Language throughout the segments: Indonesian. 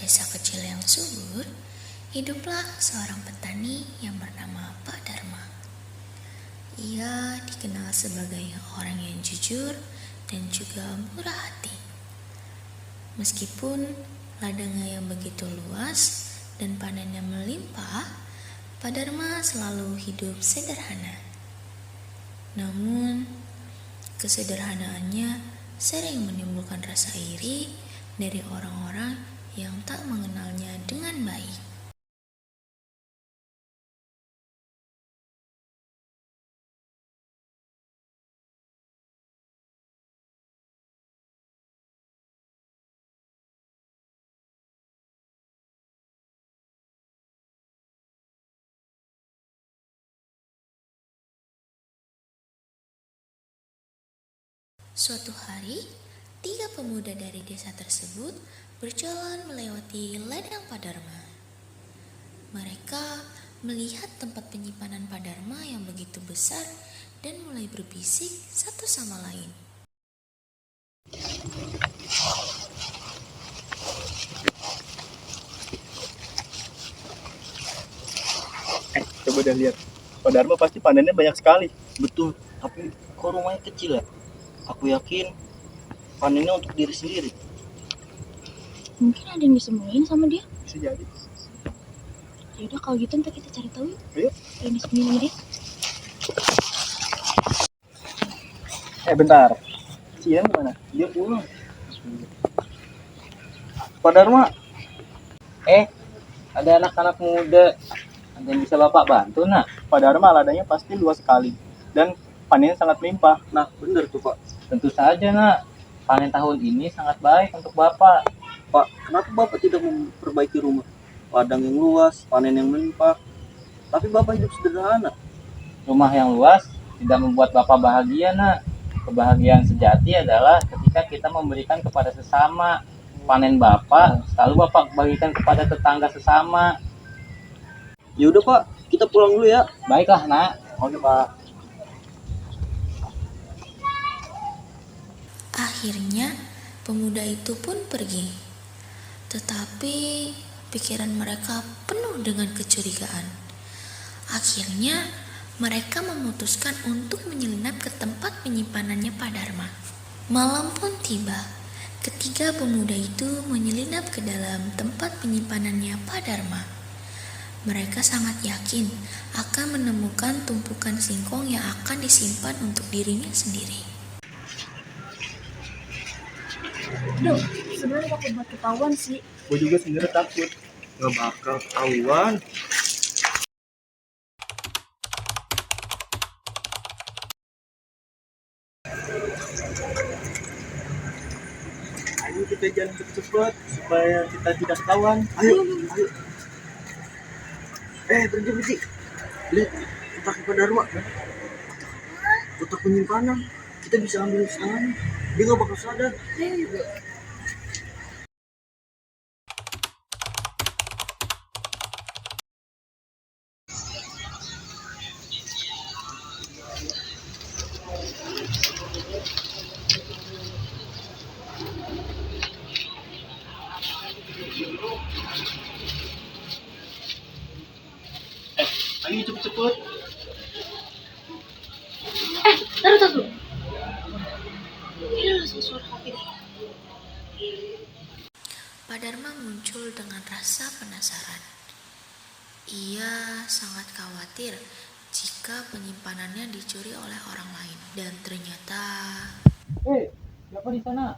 desa kecil yang subur, hiduplah seorang petani yang bernama Pak Dharma. Ia dikenal sebagai orang yang jujur dan juga murah hati. Meskipun ladangnya yang begitu luas dan panennya melimpah, Pak Dharma selalu hidup sederhana. Namun, kesederhanaannya sering menimbulkan rasa iri dari orang-orang yang tak mengenalnya dengan baik. Suatu hari, 3 pemuda dari desa tersebut berjalan melewati ladang Pak Dharma. Mereka melihat tempat penyimpanan Pak Dharma yang begitu besar dan mulai berbisik satu sama lain. Coba udah lihat, Pak Dharma pasti panennya banyak sekali. Betul, tapi kok rumahnya kecil ya? Aku yakin panennya untuk diri sendiri. Mungkin ada yang disembunyiin sama dia. Bisa jadi. Ya udah kalau gitu ntar kita cari tahu yuk. Ayo. Yang disembunyiin sama dia. Bentar. Si Ian mana? Dia pulang. Pak Dharma, ada anak-anak muda. Ada yang bisa Bapak bantu, nak? Pak Dharma ladangnya pasti luas sekali dan panennya sangat melimpah. Nah, benar tuh, Pak. Tentu saja, nak. Panen tahun ini sangat baik untuk Bapak. Pak, kenapa Bapak tidak memperbaiki rumah? Ladang yang luas, panen yang melimpah. Tapi Bapak hidup sederhana. Rumah yang luas tidak membuat Bapak bahagia, nak. Kebahagiaan sejati adalah ketika kita memberikan kepada sesama. Panen Bapak selalu Bapak bagikan kepada tetangga sesama. Ya udah, Pak, kita pulang dulu ya. Baiklah, nak. Oke, Pak. Akhirnya, pemuda itu pun pergi. Tetapi pikiran mereka penuh dengan kecurigaan. Akhirnya, mereka memutuskan untuk menyelinap ke tempat penyimpanannya Pak Dharma. Malam pun tiba. Ketiga pemuda itu menyelinap ke dalam tempat penyimpanannya Pak Dharma. Mereka sangat yakin akan menemukan tumpukan singkong yang akan disimpan untuk dirinya sendiri. Duh, sebenarnya takut buat ketahuan sih. Gue juga sebenarnya takut. Gak bakal ketahuan. Ayo kita jalan cepat supaya kita tidak ketahuan. Ayo. Berhenti. Lihat, kotak Pak Dharma. Kotak penyimpanan. Kita bisa ambil sekarang. Dia gak bakal sadar. Ayo cepet-cepet. Taruh. Ini ada suara kopi. Pak Dharma muncul dengan rasa penasaran. Ia sangat khawatir jika penyimpanannya dicuri oleh orang lain. Dan ternyata Siapa di sana?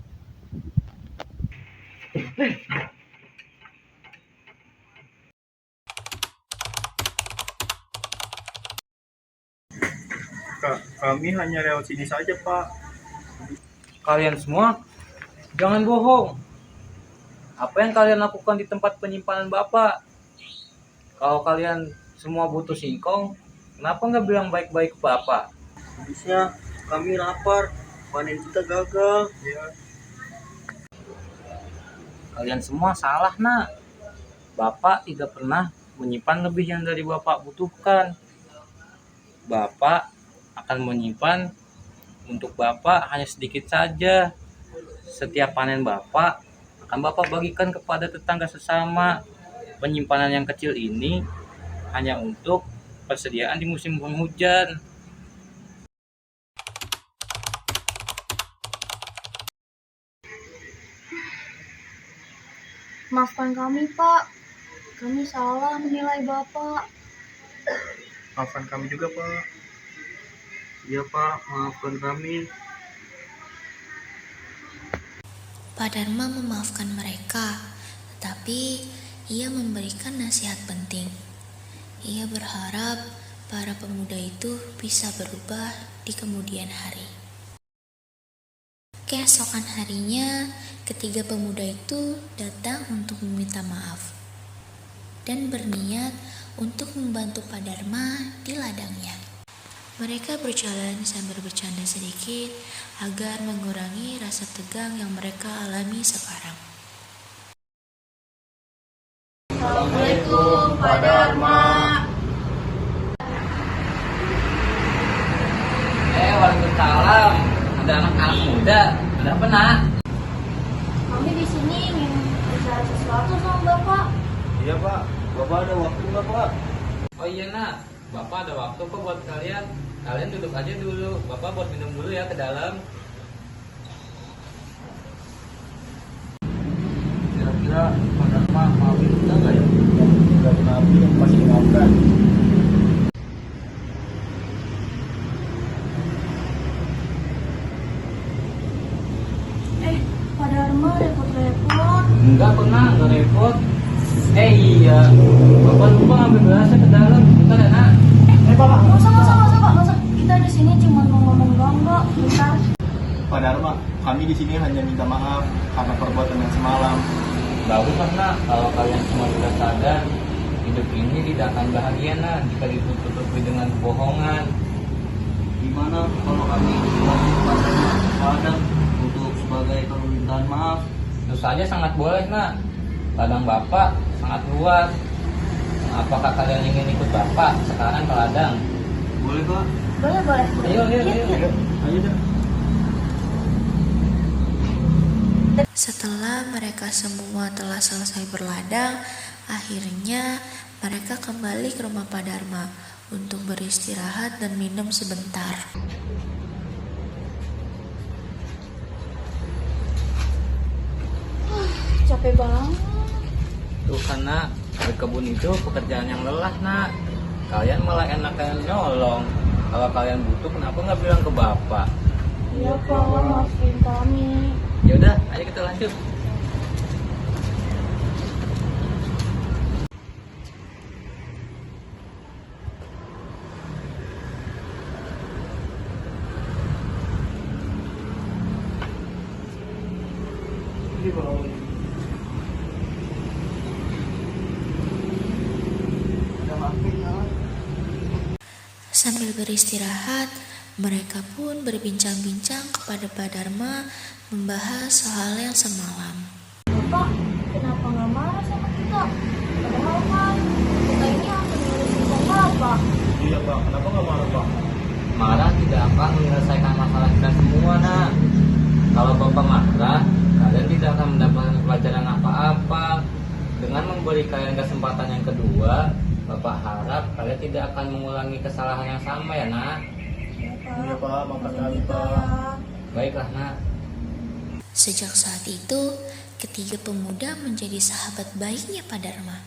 Kami hanya lewat sini saja, Pak. Kalian semua, jangan bohong. Apa yang kalian lakukan di tempat penyimpanan Bapak? Kalau kalian semua butuh singkong, kenapa nggak bilang baik-baik ke Bapak? Habisnya kami lapar, panen kita gagal. Ya, Kalian semua salah, nak. Bapak tidak pernah menyimpan lebih yang dari Bapak butuhkan. Bapak akan menyimpan untuk Bapak hanya sedikit saja. Setiap panen Bapak akan Bapak bagikan kepada tetangga sesama. Penyimpanan yang kecil ini hanya untuk persediaan di musim penghujan. Maafkan kami, Pak. Kami salah menilai Bapak. Maafkan kami juga, Pak. Iya Pak, maafkan kami. Pak Dharma memaafkan mereka, tetapi ia memberikan nasihat penting. Ia berharap para pemuda itu bisa berubah di kemudian hari. Keesokan harinya, ketiga pemuda itu datang untuk meminta maaf dan berniat untuk membantu Pak Dharma di ladangnya. Mereka berjalan sambil bercanda sedikit agar mengurangi rasa tegang yang mereka alami sekarang. Assalamualaikum, Pak Dharma. Waalaikumsalam. Ada anak-anak muda. Ada apa nak? Kami di sini ingin bicara sesuatu sama Bapak. Iya Pak. Bapak ada waktu nggak Pak? Oh iya nak. Bapak ada waktu kok buat kalian. Kalian duduk aja dulu. Bapak buat minum dulu ya ke dalam. Kira-kira Pak Dharma maafin kita nggak ya? Nggak maafin, pasti dimaafkan. Pak Dharma repot-repot. Enggak pernah, nggak repot. Iya. Bapak lupa ngambil gelasnya ke dalam. Bentar ya nak. Bapak. Nggak usah, Pak. Kita di sini cuma mau ngomong doang kok. Bentar. Pak Dharma, kami di sini hanya minta maaf karena perbuatan yang semalam. Bagus lah nak, kalau kalian semua sudah sadar, hidup ini tidak akan bahagia nak jika ditutupi dengan kebohongan. Gimana kalau kami ladang untuk sebagai permintaan maaf? Tentu saja sangat boleh nak. Ladang Bapak sangat luas. Apakah kalian ingin ikut Bapak sekarang ke ladang? Boleh Pak. Boleh. Ayo. Ayo deh. Setelah mereka semua telah selesai berladang, akhirnya mereka kembali ke rumah Pak Dharma untuk beristirahat dan minum sebentar. Capek banget. Tuh kan nak, berkebun itu pekerjaan yang lelah nak. Kalian malah enakan nyolong. Kalau kalian butuh kenapa nggak bilang ke Bapak? Iya Pak, maafin kami. Ya udah, ayo kita lanjut. Sambil beristirahat, mereka pun berbincang-bincang kepada Pak Dharma membahas soal yang semalam. Bapak, kenapa nggak marah sama kita? Padahal kan kita ini akan menyelesaikan Bapak. Iya Pak, kenapa nggak marah Pak? Marah tidak akan menyelesaikan masalah kita semua nak. Kalau Bapak marah, kalian tidak akan mendapatkan pelajaran apa-apa. Dengan memberi kalian kesempatan yang kedua, Bapak harap kalian tidak akan mengulangi kesalahan yang sama ya nak. Iya Pak, maafkan kami Pak. Baiklah nak. Sejak saat itu, ketiga pemuda menjadi sahabat baiknya Pak Dharma.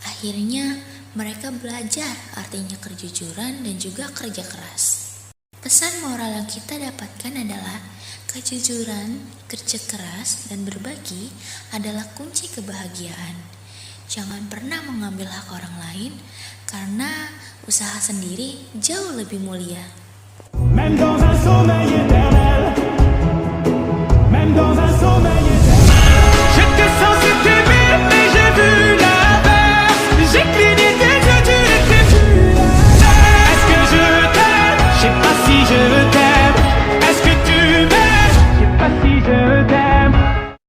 Akhirnya, mereka belajar artinya kejujuran dan juga kerja keras. Pesan moral yang kita dapatkan adalah kejujuran, kerja keras, dan berbagi adalah kunci kebahagiaan. Jangan pernah mengambil hak orang lain, karena usaha sendiri jauh lebih mulia. Même dans un sommeil éternel.